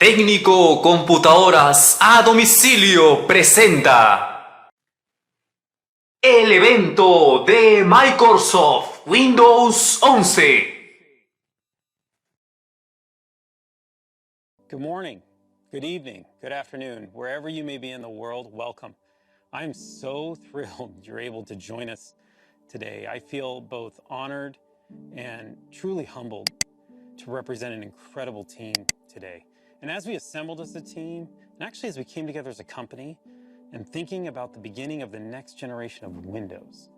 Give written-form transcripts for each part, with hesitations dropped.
Técnico Computadoras a Domicilio presenta el evento de Microsoft Windows 11. Good morning, good evening, good afternoon, wherever you may be in the world, welcome. I'm so thrilled you're able to join us today. I feel both honored and truly humbled to represent an incredible team today. And as we assembled as a team, and actually as we came together as a company, and thinking about the beginning of the next generation of Windows.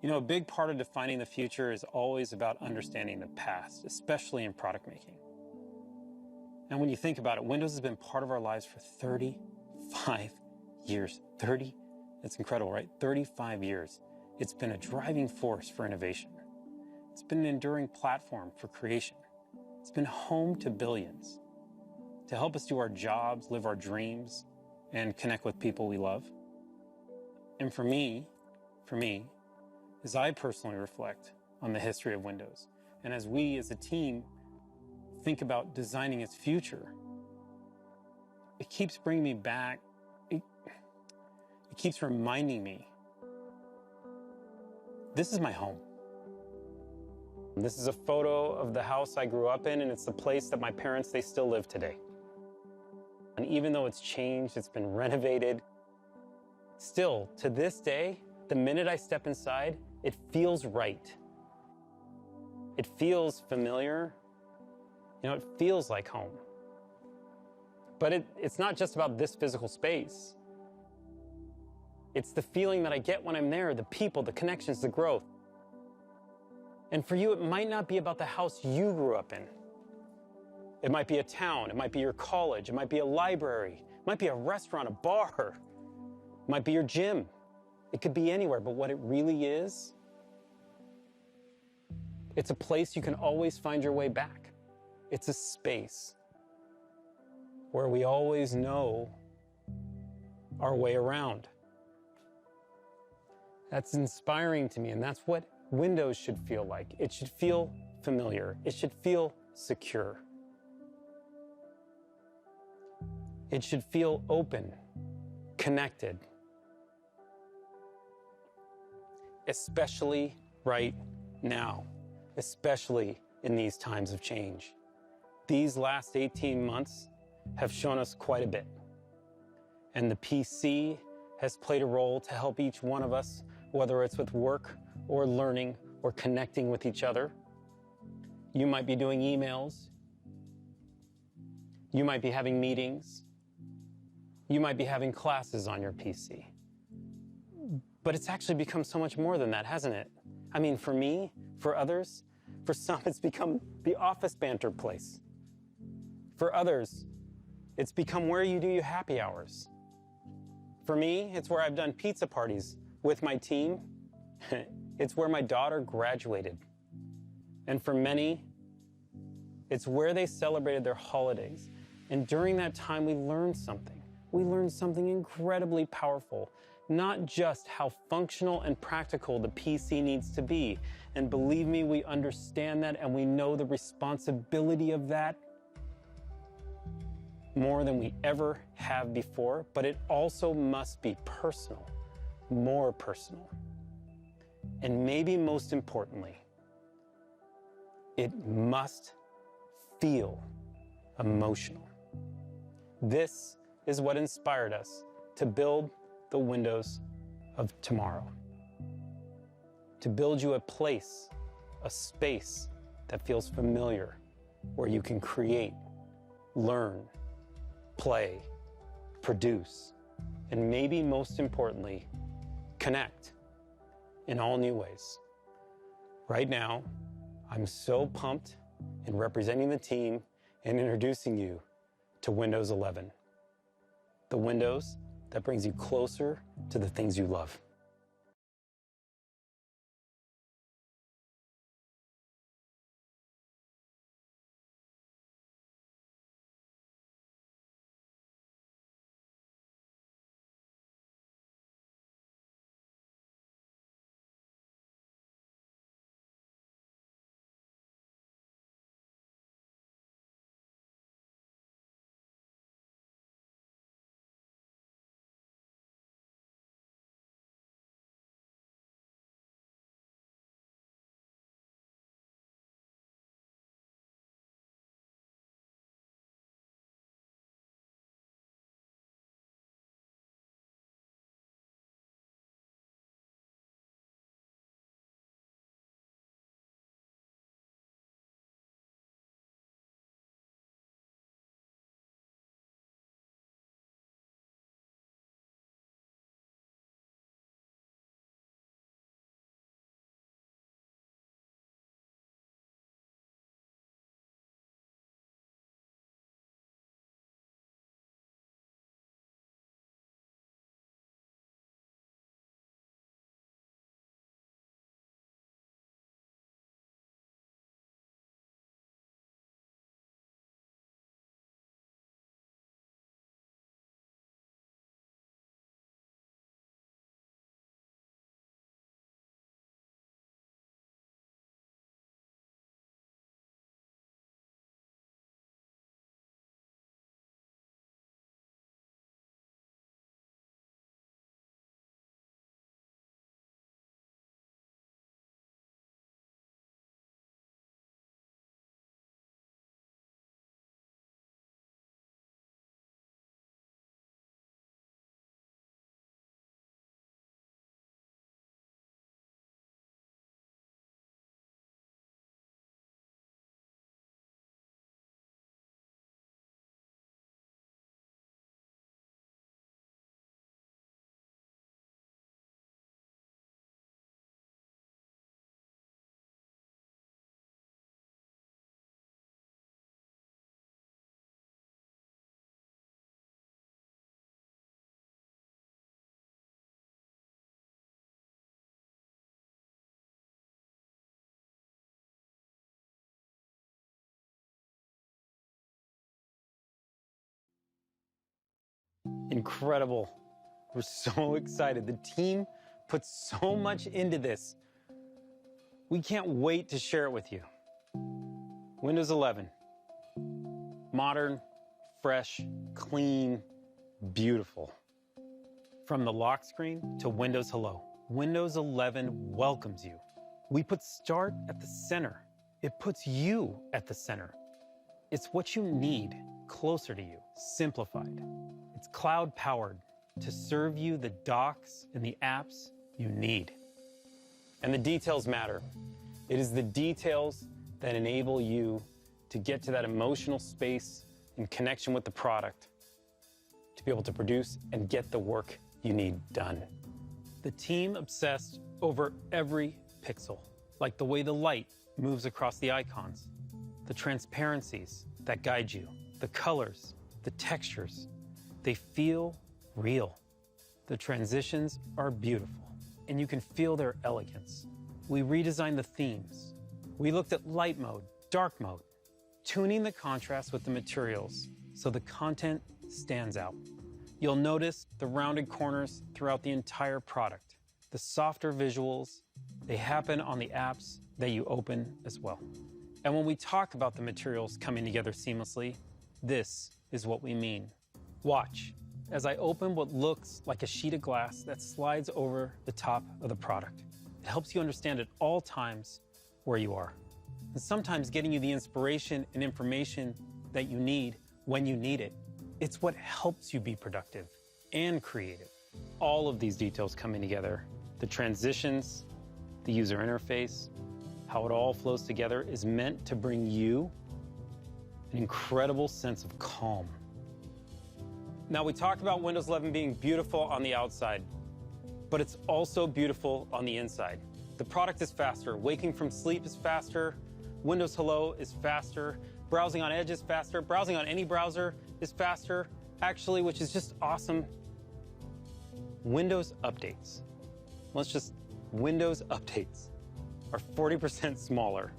You know, a big part of defining the future is always about understanding the past, especially in product making. And when you think about it, Windows has been part of our lives for 35 years. That's incredible, right? 35 years. It's been a driving force for innovation. It's been an enduring platform for creation. It's been home to billions to help us do our jobs, live our dreams, and connect with people we love. And for me, as I personally reflect on the history of Windows, and as we as a team think about designing its future, it keeps bringing me back. It keeps reminding me, this is my home. This is a photo of the house I grew up in, and it's the place that my parents, they still live today. And even though it's changed, it's been renovated, still, to this day, the minute I step inside, it feels right. It feels familiar. You know, it feels like home. But it's not just about this physical space. It's the feeling that I get when I'm there, the people, the connections, the growth. And for you, it might not be about the house you grew up in. It might be a town, it might be your college, it might be a library, it might be a restaurant, a bar, it might be your gym. It could be anywhere, but what it really is, it's a place you can always find your way back. It's a space where we always know our way around. That's inspiring to me, and that's what Windows should feel like. It should feel familiar. It should feel secure. It should feel open, connected. Especially right now, especially in these times of change. These last 18 months have shown us quite a bit. And the PC has played a role to help each one of us, whether it's with work or learning or connecting with each other. You might be doing emails. You might be having meetings. You might be having classes on your PC. But it's actually become so much more than that, hasn't it? I mean, for me, for others, for some, it's become the office banter place. For others, it's become where you do your happy hours. For me, it's where I've done pizza parties with my team. It's where my daughter graduated. And for many, it's where they celebrated their holidays. And during that time, we learned something. We learned something incredibly powerful. Not just how functional and practical the PC needs to be. And believe me, we understand that, and we know the responsibility of that more than we ever have before, but it also must be personal, more personal. And maybe most importantly, it must feel emotional. This is what inspired us to build the Windows of tomorrow. To build you a place, a space that feels familiar, where you can create, learn, play, produce, and maybe most importantly, connect in all new ways. Right now, I'm so pumped in representing the team and introducing you to Windows 11. The Windows that brings you closer to the things you love. incredible. We're so excited. The team put so much into this. We can't wait to share it with you. Windows 11. Modern, fresh, clean, beautiful. From the lock screen to Windows Hello, Windows 11 welcomes you. We put Start at the center. It puts you at the center. It's what you need closer to you, simplified. It's cloud-powered to serve you the docs and the apps you need. And the details matter. It is the details that enable you to get to that emotional space in connection with the product, to be able to produce and get the work you need done. The team obsessed over every pixel, like the way the light moves across the icons, the transparencies that guide you, the colors, the textures. They feel real. The transitions are beautiful, and you can feel their elegance. We redesigned the themes. We looked at light mode, dark mode, tuning the contrast with the materials so the content stands out. You'll notice the rounded corners throughout the entire product. The softer visuals, they happen on the apps that you open as well. And when we talk about the materials coming together seamlessly, this is what we mean. Watch as I open what looks like a sheet of glass that slides over the top of the product. It helps you understand at all times where you are, and sometimes getting you the inspiration and information that you need when you need it. It's what helps you be productive and creative. All of these details coming together, the transitions, the user interface, how it all flows together is meant to bring you an incredible sense of calm. Now, we talked about Windows 11 being beautiful on the outside, but it's also beautiful on the inside. The product is faster. Waking from sleep is faster. Windows Hello is faster. Browsing on Edge is faster. Browsing on any browser is faster, actually, which is just awesome. Windows updates. Windows updates are 40% smaller,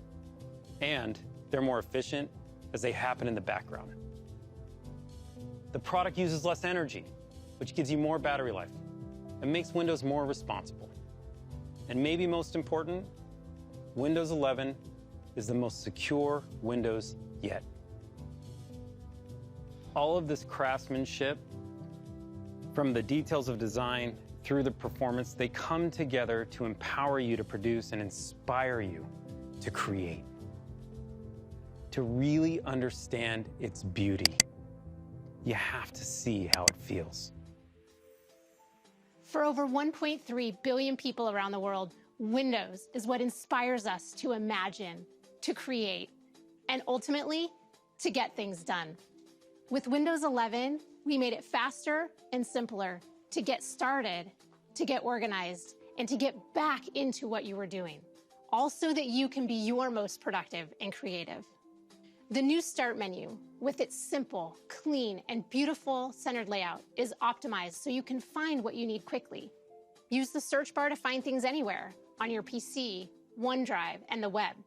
and they're more efficient as they happen in the background. The product uses less energy, which gives you more battery life and makes Windows more responsible. And maybe most important, Windows 11 is the most secure Windows yet. All of this craftsmanship, from the details of design through the performance, they come together to empower you to produce and inspire you to create, to really understand its beauty. You have to see how it feels. For over 1.3 billion people around the world, Windows is what inspires us to imagine, to create, and ultimately, to get things done. With Windows 11, we made it faster and simpler to get started, to get organized, and to get back into what you were doing, all so that you can be your most productive and creative. The new Start menu, with its simple, clean, and beautiful centered layout, is optimized so you can find what you need quickly. Use the search bar to find things anywhere, on your PC, OneDrive, and the web.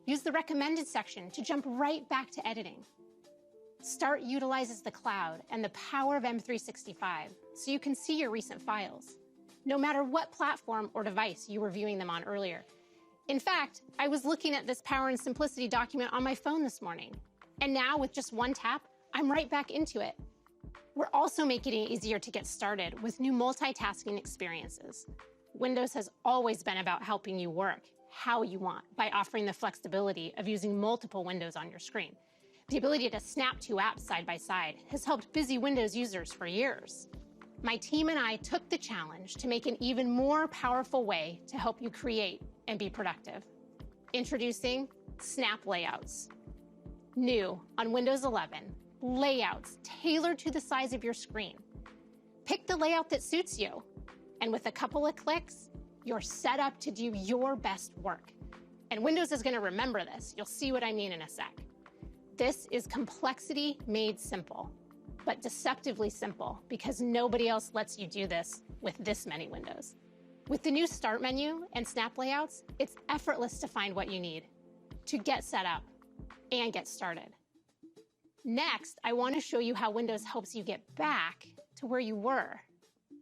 Use the recommended section to jump right back to editing. Start utilizes the cloud and the power of M365, so you can see your recent files, no matter what platform or device you were viewing them on earlier. In fact, I was looking at this Power and Simplicity document on my phone this morning, and now with just one tap, I'm right back into it. We're also making it easier to get started with new multitasking experiences. Windows has always been about helping you work how you want by offering the flexibility of using multiple windows on your screen. The ability to snap two apps side by side has helped busy Windows users for years. My team and I took the challenge to make an even more powerful way to help you create and be productive. Introducing Snap Layouts. New on Windows 11, layouts tailored to the size of your screen. Pick the layout that suits you, and with a couple of clicks, you're set up to do your best work. And Windows is going to remember this. You'll see what I mean in a sec. This is complexity made simple, but deceptively simple, because nobody else lets you do this with this many windows. With the new Start menu and Snap Layouts, it's effortless to find what you need, to get set up and get started. Next, I want to show you how Windows helps you get back to where you were.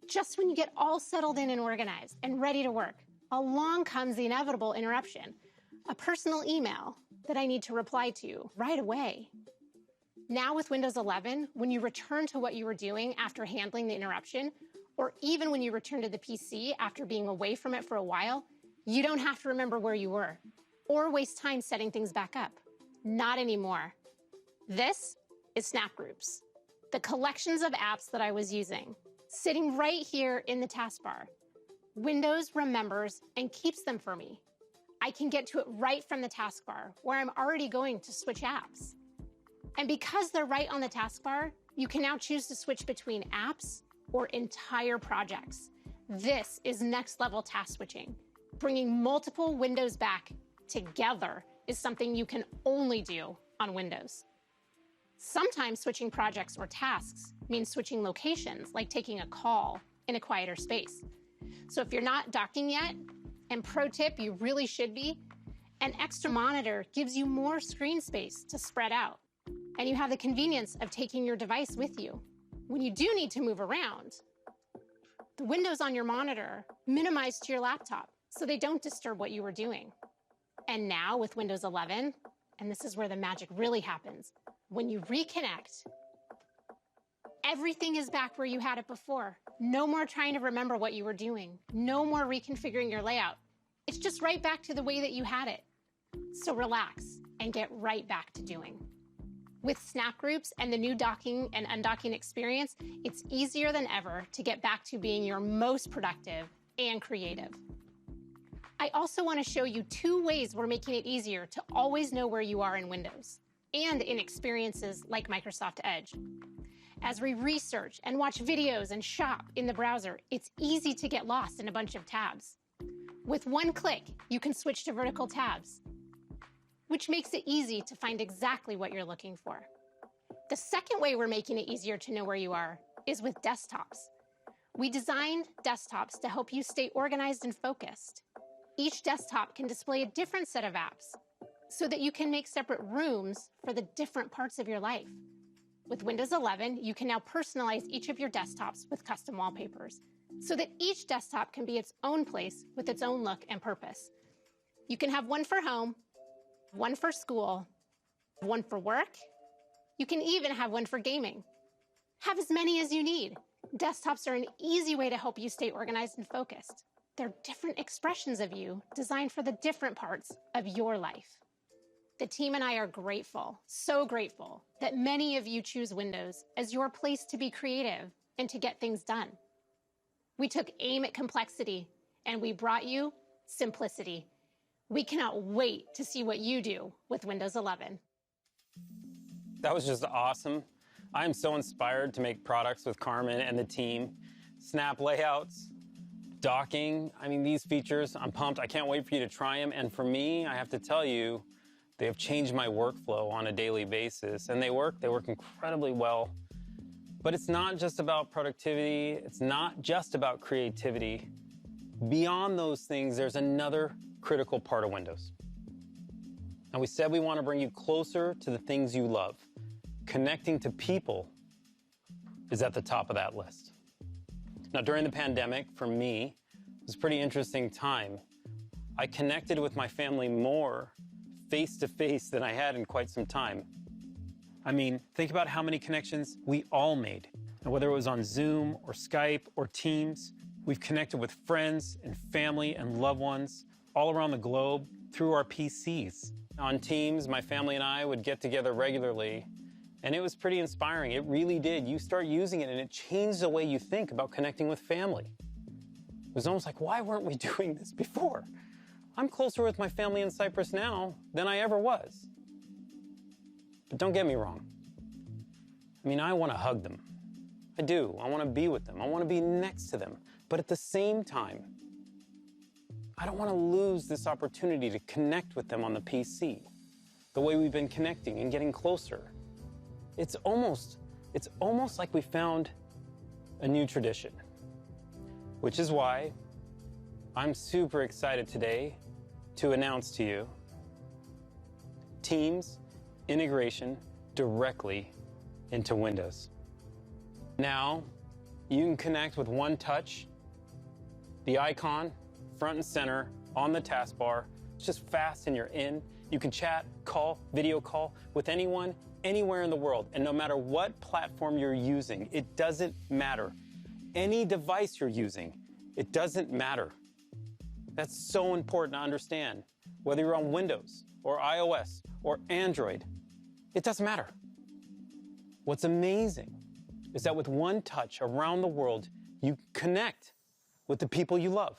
Just when you get all settled in and organized and ready to work, along comes the inevitable interruption, a personal email that I need to reply to right away. Now with Windows 11, when you return to what you were doing after handling the interruption, or even when you return to the PC after being away from it for a while, you don't have to remember where you were or waste time setting things back up. Not anymore. This is Snap Groups, the collections of apps that I was using, sitting right here in the taskbar. Windows remembers and keeps them for me. I can get to it right from the taskbar, where I'm already going to switch apps. And because they're right on the taskbar, you can now choose to switch between apps or entire projects. This is next level task switching. Bringing multiple windows back together is something you can only do on Windows. Sometimes switching projects or tasks means switching locations, like taking a call in a quieter space. So if you're not docking yet, and pro tip, you really should be, an extra monitor gives you more screen space to spread out. And you have the convenience of taking your device with you. When you do need to move around, the windows on your monitor minimize to your laptop so they don't disturb what you were doing. And now with Windows 11, and this is where the magic really happens, when you reconnect, everything is back where you had it before. No more trying to remember what you were doing. No more reconfiguring your layout. It's just right back to the way that you had it. So relax and get right back to doing. With Snap Groups and the new docking and undocking experience, it's easier than ever to get back to being your most productive and creative. I also want to show you 2 ways we're making it easier to always know where you are in Windows and in experiences like Microsoft Edge. As we research and watch videos and shop in the browser, it's easy to get lost in a bunch of tabs. With one click, you can switch to vertical tabs, which makes it easy to find exactly what you're looking for. The second way we're making it easier to know where you are is with desktops. We designed desktops to help you stay organized and focused. Each desktop can display a different set of apps so that you can make separate rooms for the different parts of your life. With Windows 11, you can now personalize each of your desktops with custom wallpapers so that each desktop can be its own place with its own look and purpose. You can have one for home, one for school, one for work. You can even have one for gaming. Have as many as you need. Desktops are an easy way to help you stay organized and focused. They're different expressions of you designed for the different parts of your life. The team and I are grateful, so grateful, that many of you choose Windows as your place to be creative and to get things done. We took aim at complexity and we brought you simplicity. We cannot wait to see what you do with Windows 11. That was just awesome. I am so inspired to make products with Carmen and the team. Snap layouts, docking, I mean, these features, I'm pumped. I can't wait for you to try them. And for me, I have to tell you, they have changed my workflow on a daily basis. And they work incredibly well. But it's not just about productivity. It's not just about creativity. Beyond those things, there's another critical part of Windows. And we said we want to bring you closer to the things you love. Connecting to people is at the top of that list. Now, during the pandemic, for me, it was a pretty interesting time. I connected with my family more face-to-face than I had in quite some time. I mean, think about how many connections we all made. And whether it was on Zoom or Skype or Teams, we've connected with friends and family and loved ones all around the globe through our PCs. On Teams, my family and I would get together regularly, and it was pretty inspiring. It really did. You start using it, and it changed the way you think about connecting with family. It was almost like, why weren't we doing this before? I'm closer with my family in Cyprus now than I ever was. But don't get me wrong. I mean, I want to hug them. I do. I want to be with them. I want to be next to them. But at the same time, I don't want to lose this opportunity to connect with them on the PC, the way we've been connecting and getting closer. It's almost like we found a new tradition, which is why I'm super excited today to announce to you Teams integration directly into Windows. Now, you can connect with one touch, the icon, front and center, on the taskbar. It's just fast and you're in. You can chat, call, video call with anyone, anywhere in the world. And no matter what platform you're using, it doesn't matter. Any device you're using, it doesn't matter. That's so important to understand. Whether you're on Windows or iOS or Android, it doesn't matter. What's amazing is that with one touch around the world, you connect with the people you love.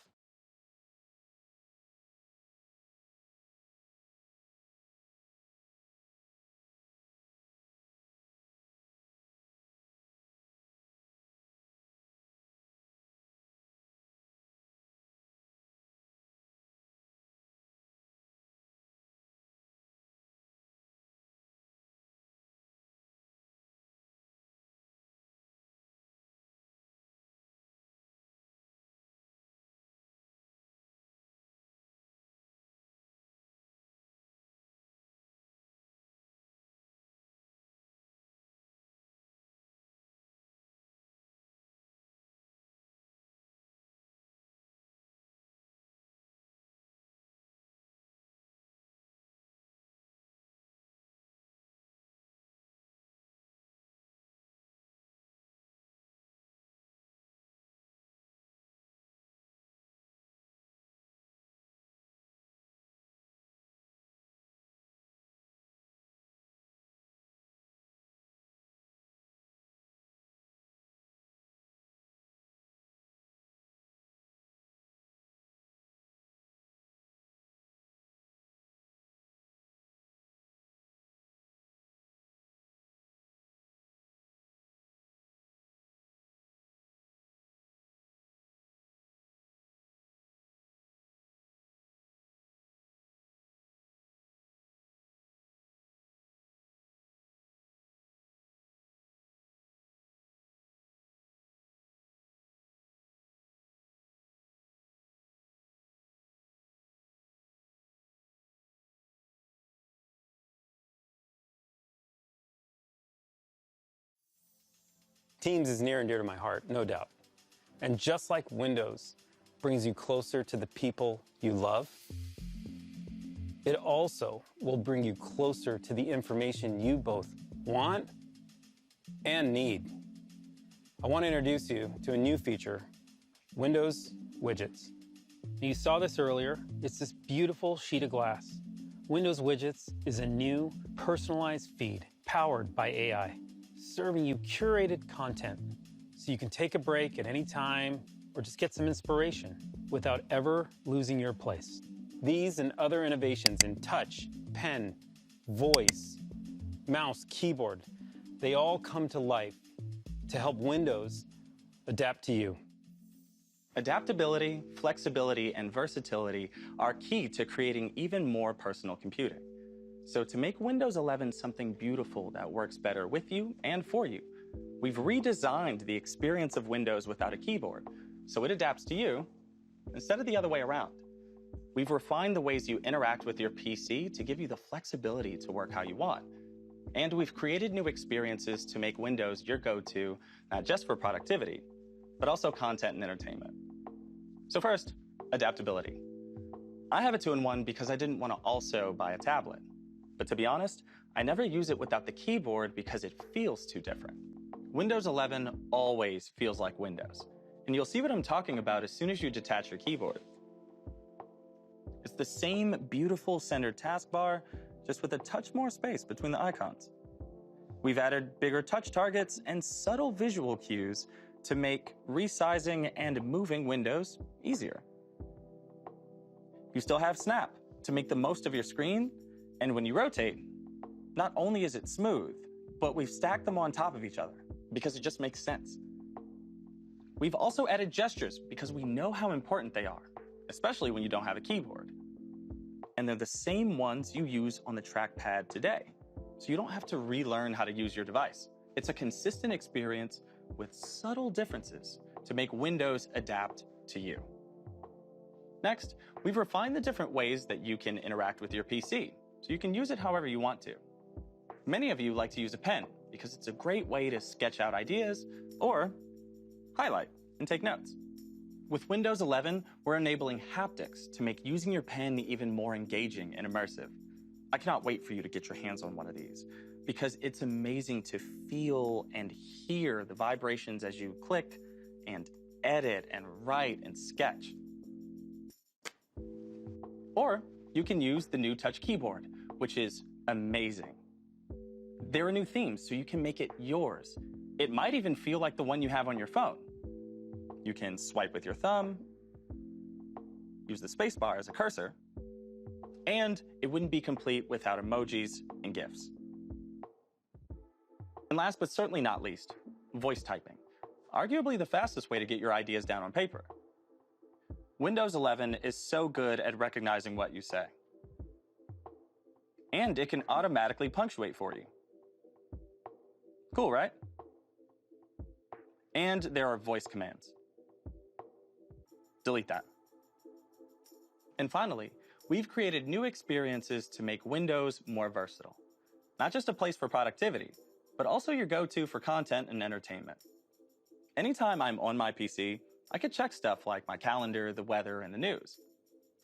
Teams is near and dear to my heart, no doubt. And just like Windows brings you closer to the people you love, it also will bring you closer to the information you both want and need. I want to introduce you to a new feature, Windows Widgets. You saw this earlier. It's this beautiful sheet of glass. Windows Widgets is a new personalized feed powered by AI, serving you curated content so you can take a break at any time or just get some inspiration without ever losing your place. These and other innovations in touch, pen, voice, mouse, keyboard, they all come to life to help Windows adapt to you. Adaptability, flexibility, and versatility are key to creating even more personal computing. So to make Windows 11 something beautiful that works better with you and for you, we've redesigned the experience of Windows without a keyboard, so it adapts to you instead of the other way around. We've refined the ways you interact with your PC to give you the flexibility to work how you want. And we've created new experiences to make Windows your go-to, not just for productivity, but also content and entertainment. So first, adaptability. I have a 2-in-1 because I didn't want to also buy a tablet. But to be honest, I never use it without the keyboard because it feels too different. Windows 11 always feels like Windows. And you'll see what I'm talking about as soon as you detach your keyboard. It's the same beautiful centered taskbar, just with a touch more space between the icons. We've added bigger touch targets and subtle visual cues to make resizing and moving windows easier. You still have Snap to make the most of your screen, and when you rotate, not only is it smooth, but we've stacked them on top of each other because it just makes sense. We've also added gestures because we know how important they are, especially when you don't have a keyboard. And they're the same ones you use on the trackpad today, so you don't have to relearn how to use your device. It's a consistent experience with subtle differences to make Windows adapt to you. Next, we've refined the different ways that you can interact with your PC, so you can use it however you want to. Many of you like to use a pen because it's a great way to sketch out ideas or highlight and take notes. With Windows 11, we're enabling haptics to make using your pen even more engaging and immersive. I cannot wait for you to get your hands on one of these because it's amazing to feel and hear the vibrations as you click and edit and write and sketch. Or you can use the new touch keyboard, which is amazing. There are new themes, so you can make it yours. It might even feel like the one you have on your phone. You can swipe with your thumb, use the spacebar as a cursor, and it wouldn't be complete without emojis and GIFs. And last but certainly not least, voice typing. Arguably the fastest way to get your ideas down on paper. Windows 11 is so good at recognizing what you say. And it can automatically punctuate for you. Cool, right? And there are voice commands. Delete that. And finally, we've created new experiences to make Windows more versatile. Not just a place for productivity, but also your go-to for content and entertainment. Anytime I'm on my PC, I could check stuff like my calendar, the weather, and the news.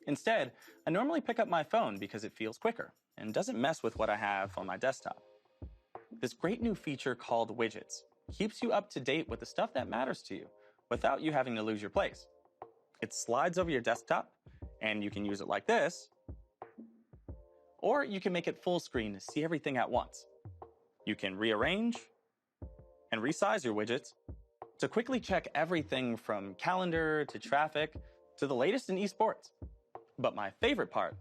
Instead, I normally pick up my phone because it feels quicker and doesn't mess with what I have on my desktop. This great new feature called widgets keeps you up to date with the stuff that matters to you without you having to lose your place. It slides over your desktop, and you can use it like this, or you can make it full screen to see everything at once. You can rearrange and resize your widgets to quickly check everything from calendar to traffic to the latest in esports. But my favorite part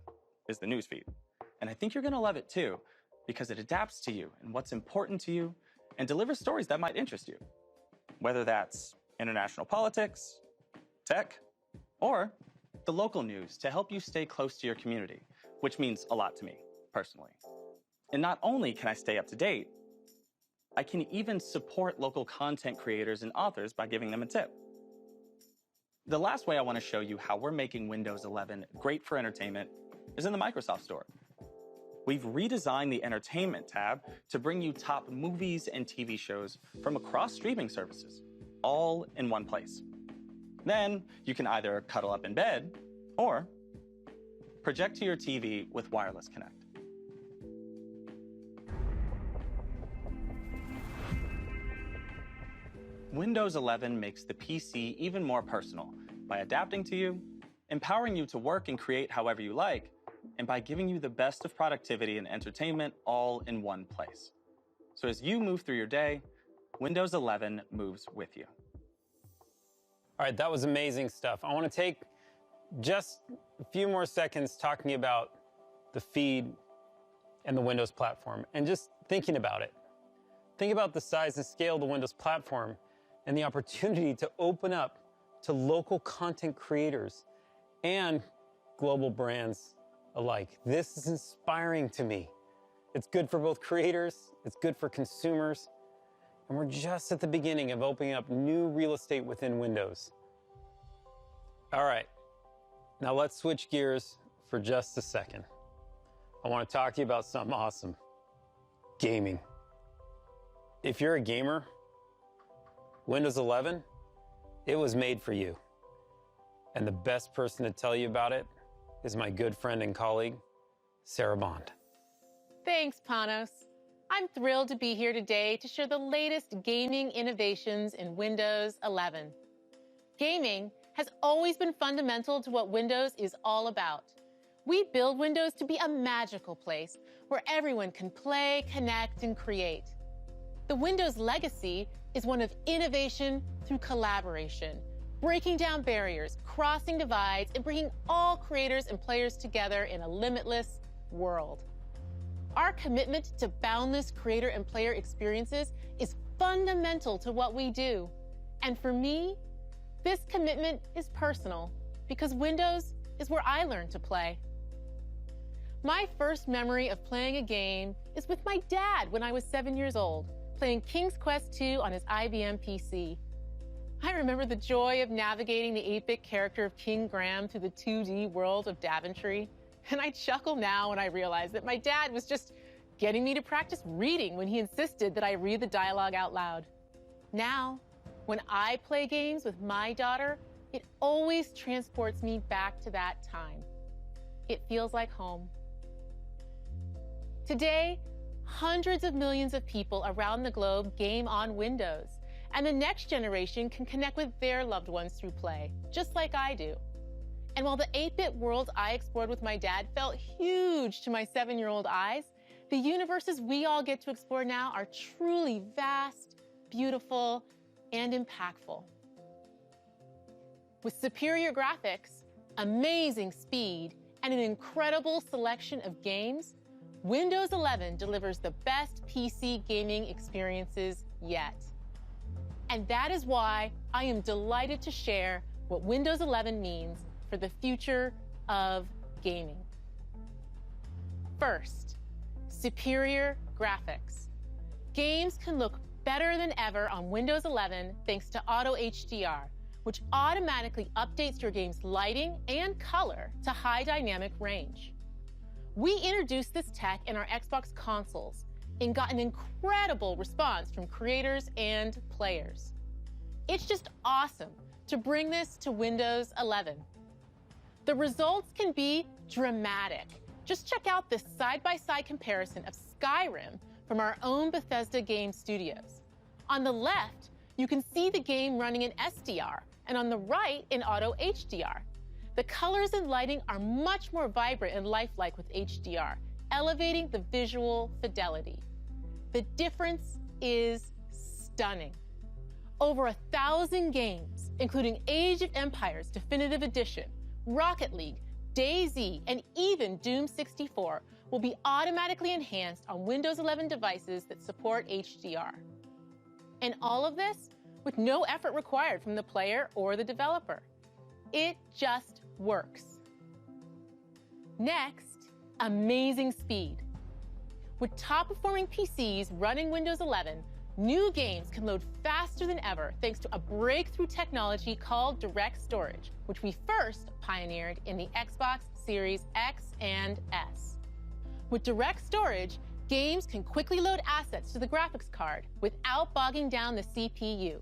is the newsfeed. And I think you're gonna love it too, because it adapts to you and what's important to you and delivers stories that might interest you. Whether that's international politics, tech, or the local news to help you stay close to your community, which means a lot to me, personally. And not only can I stay up to date, I can even support local content creators and authors by giving them a tip. The last way I want to show you how we're making Windows 11 great for entertainment is in the Microsoft Store. We've redesigned the Entertainment tab to bring you top movies and TV shows from across streaming services, all in one place. Then you can either cuddle up in bed or project to your TV with Wireless Connect. Windows 11 makes the PC even more personal by adapting to you, empowering you to work and create however you like, and by giving you the best of productivity and entertainment all in one place. So as you move through your day, Windows 11 moves with you. All right, that was amazing stuff. I want to take just a few more seconds talking about the feed and the Windows platform and just thinking about it. Think about the size and scale of the Windows platform and the opportunity to open up to local content creators and global brands alike. This is inspiring to me. It's good for both creators, it's good for consumers, and we're just at the beginning of opening up new real estate within Windows. All right, now let's switch gears for just a second. I want to talk to you about something awesome. Gaming. If you're a gamer, Windows 11, it was made for you. And the best person to tell you about it is my good friend and colleague, Sarah Bond. Thanks, Panos. I'm thrilled to be here today to share the latest gaming innovations in Windows 11. Gaming has always been fundamental to what Windows is all about. We build Windows to be a magical place where everyone can play, connect, and create. The Windows legacy is one of innovation through collaboration, breaking down barriers, crossing divides, and bringing all creators and players together in a limitless world. Our commitment to boundless creator and player experiences is fundamental to what we do. And for me, this commitment is personal because Windows is where I learned to play. My first memory of playing a game is with my dad when I was 7 years old, playing King's Quest II on his IBM PC. I remember the joy of navigating the 8-bit character of King Graham through the 2D world of Daventry. And I chuckle now when I realize that my dad was just getting me to practice reading when he insisted that I read the dialogue out loud. Now, when I play games with my daughter, it always transports me back to that time. It feels like home. Today, hundreds of millions of people around the globe game on Windows, and the next generation can connect with their loved ones through play, just like I do. And while the 8-bit world I explored with my dad felt huge to my 7-year-old eyes, the universes we all get to explore now are truly vast, beautiful, and impactful. With superior graphics, amazing speed, and an incredible selection of games, Windows 11 delivers the best PC gaming experiences yet. And that is why I am delighted to share what Windows 11 means for the future of gaming. First, superior graphics. Games can look better than ever on Windows 11 thanks to Auto HDR, which automatically updates your game's lighting and color to high dynamic range. We introduced this tech in our Xbox consoles and got an incredible response from creators and players. It's just awesome to bring this to Windows 11. The results can be dramatic. Just check out this side-by-side comparison of Skyrim from our own Bethesda game studios. On the left, you can see the game running in SDR, and on the right in Auto HDR. The colors and lighting are much more vibrant and lifelike with HDR, elevating the visual fidelity. The difference is stunning. Over 1,000 games, including Age of Empires Definitive Edition, Rocket League, DayZ, and even Doom 64 will be automatically enhanced on Windows 11 devices that support HDR. And all of this with no effort required from the player or the developer. It just works. Next, amazing speed. With top-performing PCs running Windows 11, new games can load faster than ever thanks to a breakthrough technology called direct storage, which we first pioneered in the Xbox Series X and S. With direct storage, games can quickly load assets to the graphics card without bogging down the CPU.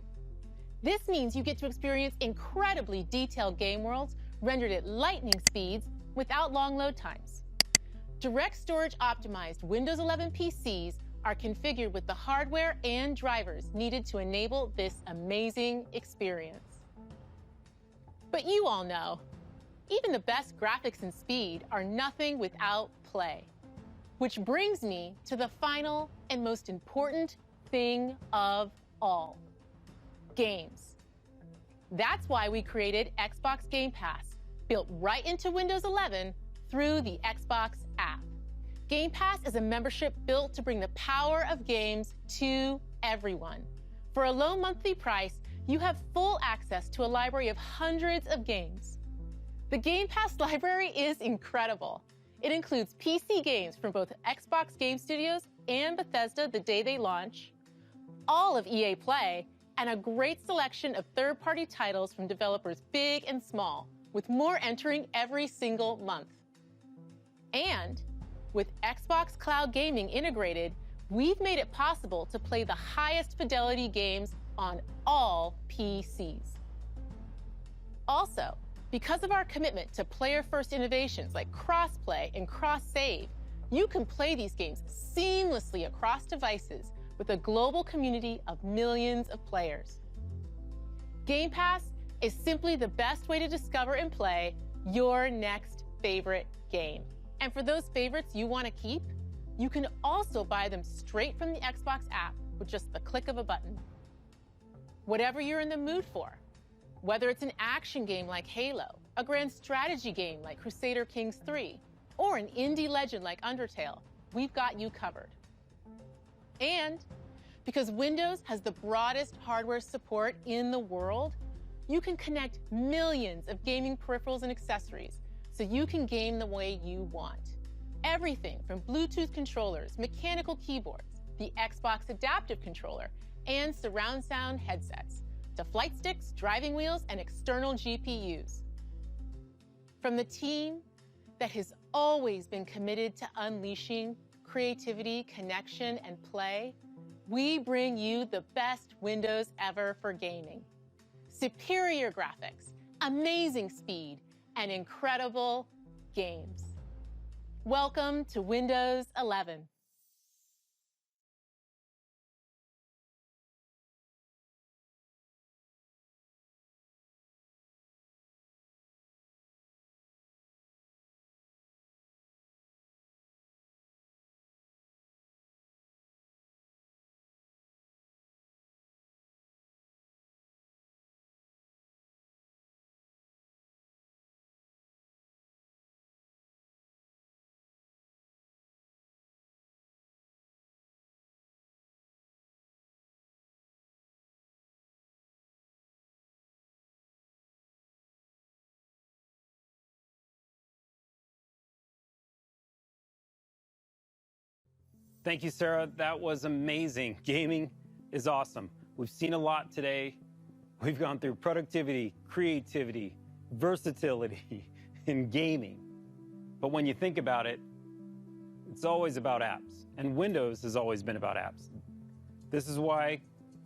This means you get to experience incredibly detailed game worlds rendered at lightning speeds without long load times. Direct storage optimized Windows 11 PCs are configured with the hardware and drivers needed to enable this amazing experience. But you all know, even the best graphics and speed are nothing without play. Which brings me to the final and most important thing of all: games. That's why we created Xbox Game Pass, built right into Windows 11 through the Xbox app. Game Pass is a membership built to bring the power of games to everyone. For a low monthly price, you have full access to a library of hundreds of games. The Game Pass library is incredible. It includes PC games from both Xbox Game Studios and Bethesda the day they launch, all of EA Play, and a great selection of third-party titles from developers big and small, with more entering every single month. And with Xbox Cloud Gaming integrated, we've made it possible to play the highest fidelity games on all PCs. Also, because of our commitment to player-first innovations like cross-play and cross-save, you can play these games seamlessly across devices with a global community of millions of players. Game Pass is simply the best way to discover and play your next favorite game. And for those favorites you want to keep, you can also buy them straight from the Xbox app with just the click of a button. Whatever you're in the mood for, whether it's an action game like Halo, a grand strategy game like Crusader Kings 3, or an indie legend like Undertale, we've got you covered. And because Windows has the broadest hardware support in the world, you can connect millions of gaming peripherals and accessories so you can game the way you want. Everything from Bluetooth controllers, mechanical keyboards, the Xbox Adaptive Controller, and surround sound headsets, to flight sticks, driving wheels, and external GPUs. From the team that has always been committed to unleashing creativity, connection, and play, we bring you the best Windows ever for gaming. Superior graphics, amazing speed, and incredible games. Welcome to Windows 11. Thank you, Sarah. That was amazing. Gaming is awesome. We've seen a lot today. We've gone through productivity, creativity, versatility, and gaming. But when you think about it, it's always about apps. And Windows has always been about apps. This is why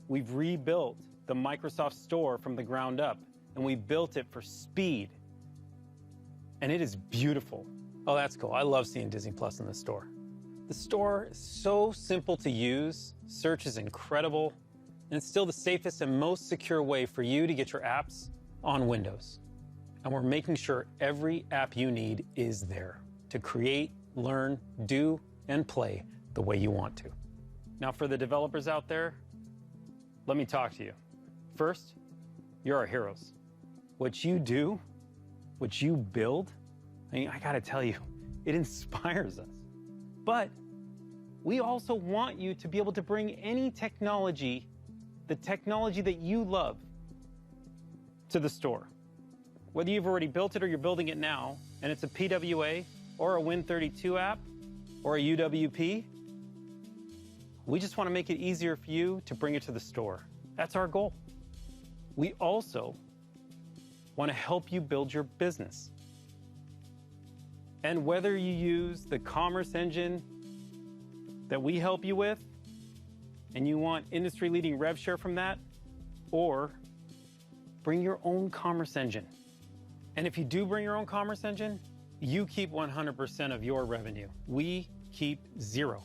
we've rebuilt the Microsoft Store from the ground up, and we built it for speed. And it is beautiful. Oh, that's cool. I love seeing Disney Plus in the store. The store is so simple to use, search is incredible, and it's still the safest and most secure way for you to get your apps on Windows. And we're making sure every app you need is there to create, learn, do, and play the way you want to. Now for the developers out there, let me talk to you. First, you're our heroes. What you do, what you build, I gotta tell you, it inspires us. But we also want you to be able to bring any technology, the technology that you love, to the store. Whether you've already built it or you're building it now, and it's a PWA or a Win32 app or a UWP, we just want to make it easier for you to bring it to the store. That's our goal. We also want to help you build your business. And whether you use the commerce engine that we help you with, and you want industry-leading rev share from that, or bring your own commerce engine. And if you do bring your own commerce engine, you keep 100% of your revenue. We keep 0.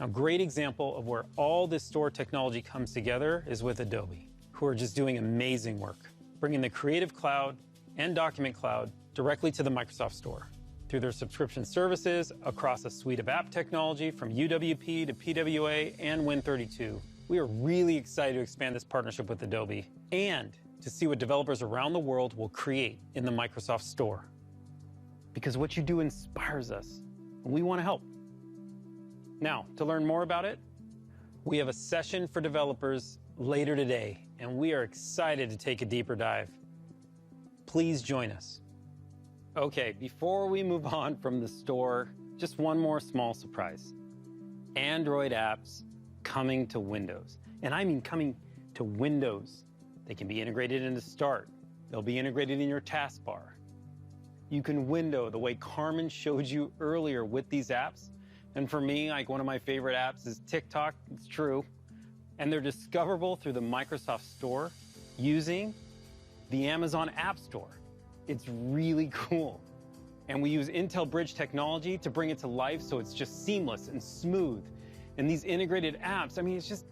A great example of where all this store technology comes together is with Adobe, who are just doing amazing work, bringing the Creative Cloud and Document Cloud directly to the Microsoft Store. Through their subscription services across a suite of app technology from UWP to PWA and Win32. We are really excited to expand this partnership with Adobe and to see what developers around the world will create in the Microsoft Store. Because what you do inspires us, and we want to help. Now, to learn more about it, we have a session for developers later today, and we are excited to take a deeper dive. Please join us. Okay, before we move on from the store, just one more small surprise. Android apps coming to Windows. And I mean coming to Windows. They can be integrated into Start. They'll be integrated in your taskbar. You can window the way Carmen showed you earlier with these apps. And for me, like one of my favorite apps is TikTok, it's true. And they're discoverable through the Microsoft Store using the Amazon App Store. It's really cool. And we use Intel Bridge technology to bring it to life so it's just seamless and smooth. And these integrated apps, I mean, it's just,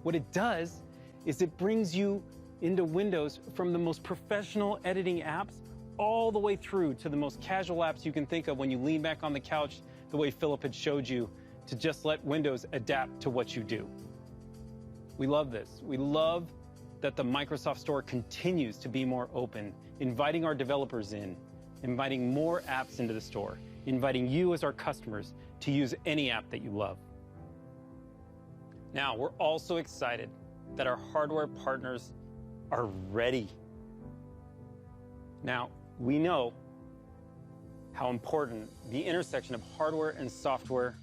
what it does is it brings you into Windows from the most professional editing apps all the way through to the most casual apps you can think of when you lean back on the couch the way Philip had showed you to just let Windows adapt to what you do. We love this. We love that the Microsoft Store continues to be more open, inviting our developers in, inviting more apps into the store, inviting you as our customers to use any app that you love. Now, we're also excited that our hardware partners are ready. Now, we know how important the intersection of hardware and software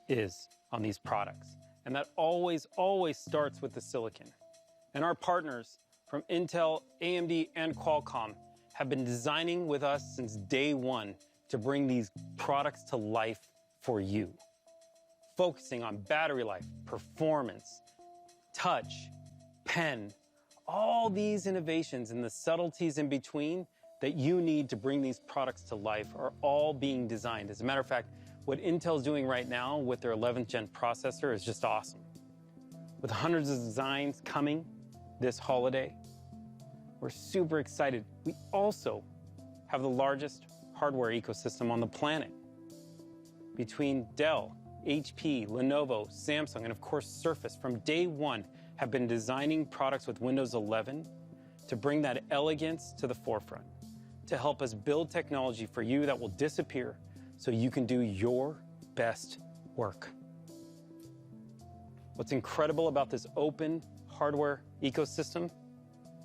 is on these products. And that always starts with the silicon. And our partners from Intel, AMD, and Qualcomm have been designing with us since day one to bring these products to life for you. focusing on battery life, performance, touch, pen, all these innovations and the subtleties in between that you need to bring these products to life are all being designed. As a matter of fact, what Intel's doing right now with their 11th gen processor is just awesome. With hundreds of designs coming this holiday, we're super excited. We also have the largest hardware ecosystem on the planet. Between Dell, HP, Lenovo, Samsung, and of course Surface, from day one, have been designing products with Windows 11 to bring that elegance to the forefront, to help us build technology for you that will disappear so you can do your best work. What's incredible about this open hardware ecosystem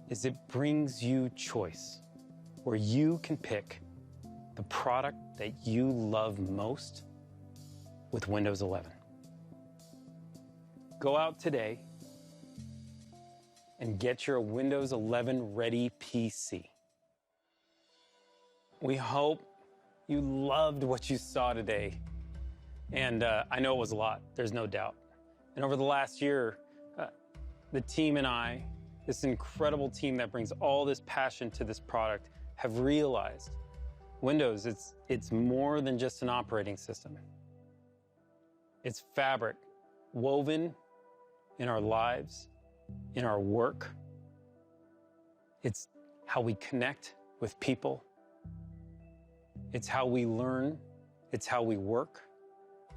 is it brings you choice, where you can pick the product that you love most with Windows 11. Go out today and get your Windows 11 ready PC. We hope you loved what you saw today. And I know it was a lot, there's no doubt. And over the last year, the team and I, this incredible team that brings all this passion to this product, have realized Windows, it's more than just an operating system. It's fabric woven in our lives, in our work. It's how we connect with people. It's how we learn. It's how we work.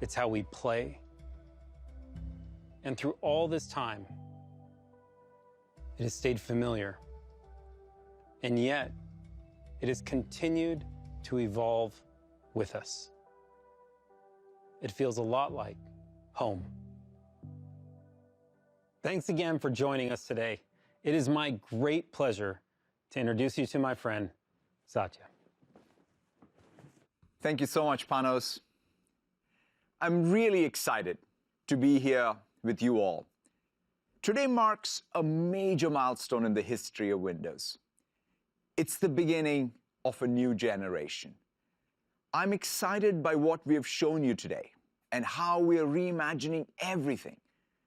It's how we play. And through all this time, it has stayed familiar. And yet, it has continued to evolve with us. It feels a lot like home. Thanks again for joining us today. It is my great pleasure to introduce you to my friend, Satya. Thank you so much, Panos. I'm really excited to be here with you all. Today marks a major milestone in the history of Windows. It's the beginning of a new generation. I'm excited by what we have shown you today and how we are reimagining everything,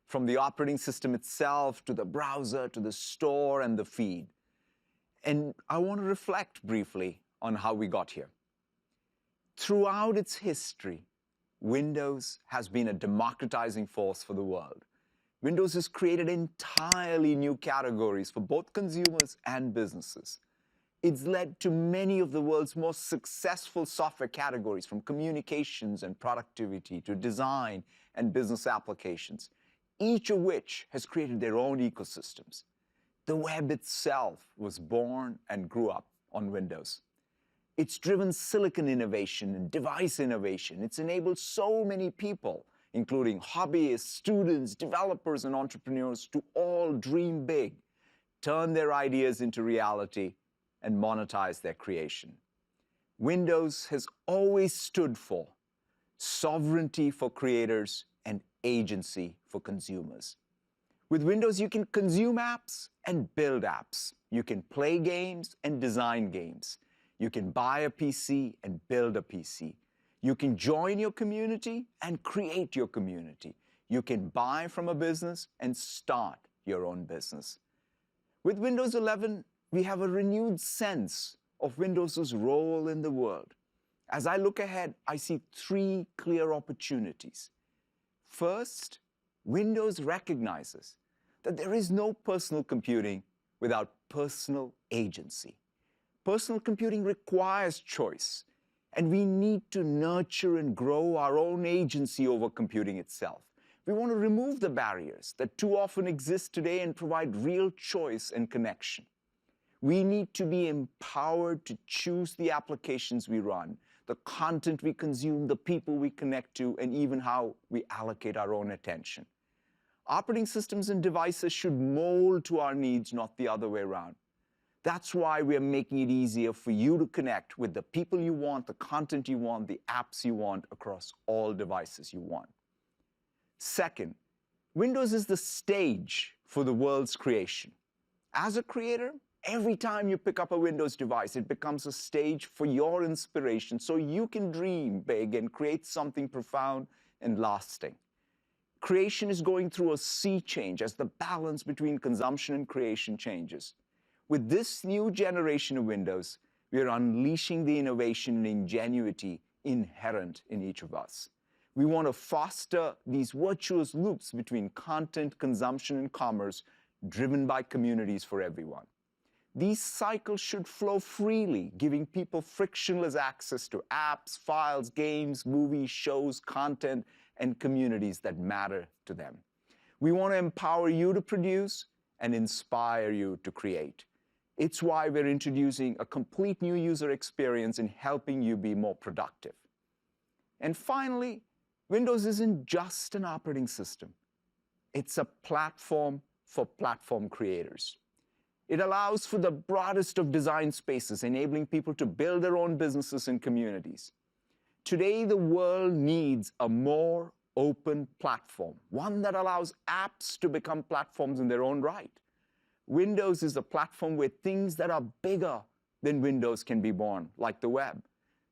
from the operating system itself to the browser to the store and the feed. And I want to reflect briefly on how we got here. Throughout its history, Windows has been a democratizing force for the world. Windows has created entirely new categories for both consumers and businesses. It's led to many of the world's most successful software categories, from communications and productivity to design and business applications, each of which has created their own ecosystems. The web itself was born and grew up on Windows. It's driven silicon innovation and device innovation. It's enabled so many people, including hobbyists, students, developers, and entrepreneurs, to all dream big, turn their ideas into reality, and monetize their creation. Windows has always stood for sovereignty for creators and agency for consumers. With Windows, you can consume apps and build apps. You can play games and design games. You can buy a PC and build a PC. You can join your community and create your community. You can buy from a business and start your own business. With Windows 11, we have a renewed sense of Windows' role in the world. As I look ahead, I see three clear opportunities. First, Windows recognizes that there is no personal computing without personal agency. Personal computing requires choice, and we need to nurture and grow our own agency over computing itself. We want to remove the barriers that too often exist today and provide real choice and connection. We need to be empowered to choose the applications we run, the content we consume, the people we connect to, and even how we allocate our own attention. Operating systems and devices should mold to our needs, not the other way around. That's why we are making it easier for you to connect with the people you want, the content you want, the apps you want across all devices you want. Second, Windows is the stage for the world's creation. As a creator, every time you pick up a Windows device, it becomes a stage for your inspiration so you can dream big and create something profound and lasting. Creation is going through a sea change as the balance between consumption and creation changes. With this new generation of Windows, we are unleashing the innovation and ingenuity inherent in each of us. We want to foster these virtuous loops between content, consumption, and commerce driven by communities for everyone. These cycles should flow freely, giving people frictionless access to apps, files, games, movies, shows, content, and communities that matter to them. We want to empower you to produce and inspire you to create. It's why we're introducing a complete new user experience in helping you be more productive. And finally, Windows isn't just an operating system. It's a platform for platform creators. It allows for the broadest of design spaces, enabling people to build their own businesses and communities. Today, the world needs a more open platform, one that allows apps to become platforms in their own right. Windows is a platform where things that are bigger than Windows can be born, like the web.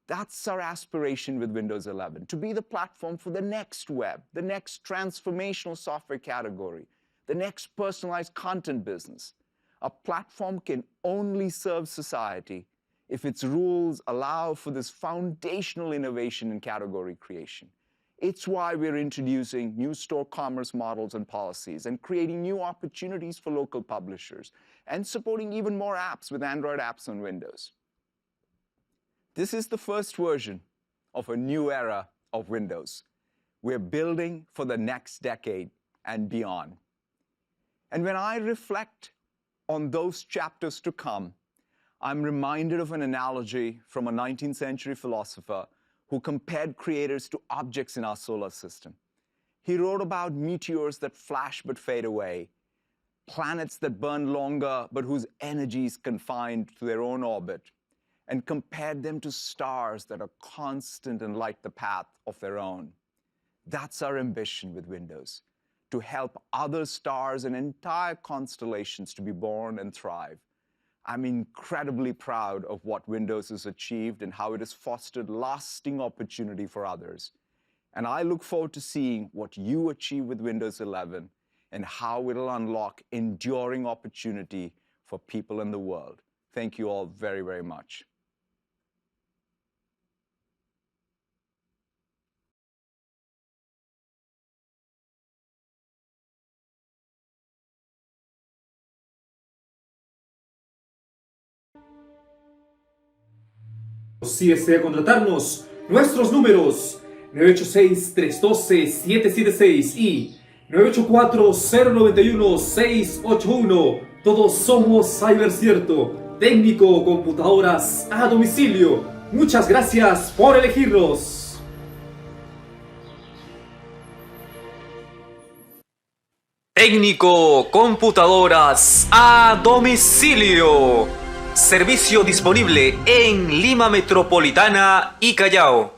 That's our aspiration with Windows 11, to be the platform for the next web, the next transformational software category, the next personalized content business. A platform can only serve society if its rules allow for this foundational innovation in category creation. It's why we're introducing new store commerce models and policies and creating new opportunities for local publishers and supporting even more apps with Android apps on Windows. This is the first version of a new era of Windows. We're building for the next decade and beyond. And when I reflect on those chapters to come, I'm reminded of an analogy from a 19th century philosopher who compared creators to objects in our solar system. He wrote about meteors that flash but fade away, planets that burn longer but whose energy is confined to their own orbit, and compared them to stars that are constant and light the path of their own. That's our ambition with Windows, to help other stars and entire constellations to be born and thrive. I'm incredibly proud of what Windows has achieved and how it has fostered lasting opportunity for others. And I look forward to seeing what you achieve with Windows 11 and how it'll unlock enduring opportunity for people in the world. Thank you all very, very much. Si desea contratarnos, nuestros números 986-312-776 y 984-091-681. Todos somos Cybercierto, técnico, computadoras a domicilio. Muchas gracias por elegirnos. Técnico, computadoras a domicilio. Servicio disponible en Lima Metropolitana y Callao.